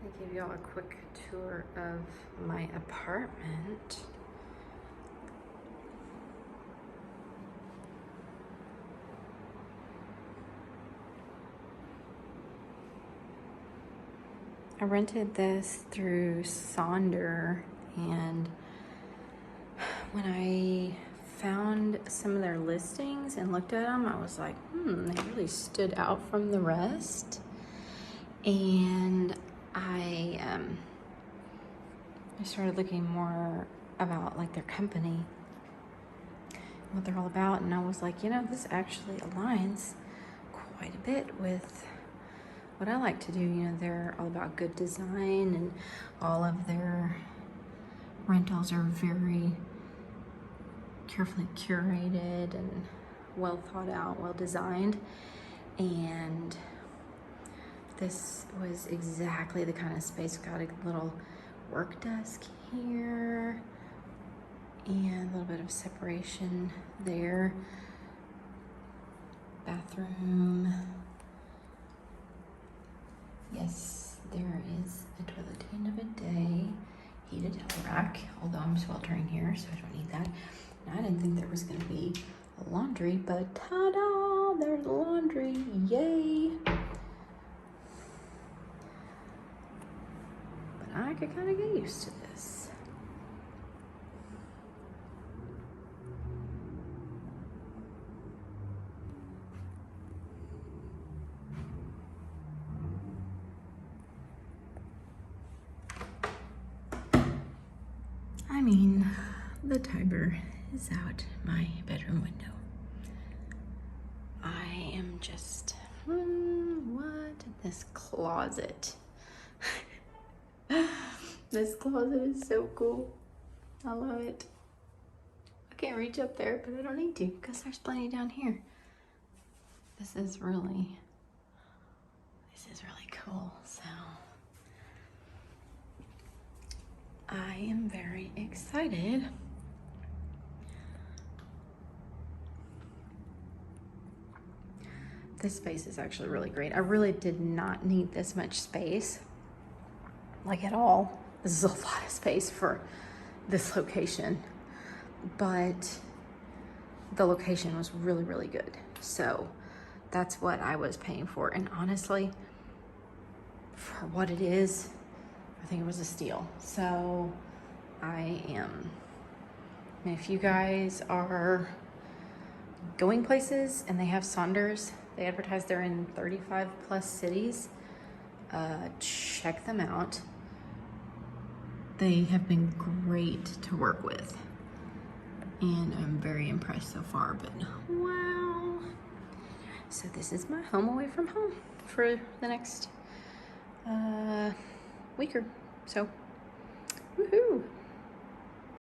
Let me give y'all a quick tour of my apartment. I rented this through Sonder, and when I found some of their listings and looked at them, I was like, they really stood out from the rest. And I started looking more about like their company, what they're all about, and I was like, this actually aligns quite a bit with what I like to do. They're all about good design, and all of their rentals are very carefully curated and well thought out, well designed. And this was exactly the kind of space. Got a little work desk here and a little bit of separation there. Bathroom. Yes, there is a toilet at the end of a day. Heated towel rack, although I'm sweltering here, so I don't need that. And I didn't think there was gonna be a laundry, but ta-da, there's laundry, yay. But I could kind of get used to this. I mean, the Tiber is out my bedroom window. I am just, what? This closet. This closet is so cool. I love it. I can't reach up there, but I don't need to because there's plenty down here. This is really cool. So I am very excited. This space is actually really great. I really did not need this much space, like at all. This is a lot of space for this location, but the location was really, really good. So that's what I was paying for. And honestly, for what it is, I think it was a steal. So if you guys are going places and they have Sonders, they advertise they're in 35 plus cities, check them out. They have been great to work with, and I'm very impressed so far. But wow. So this is my home away from home for the next week or so. Woohoo!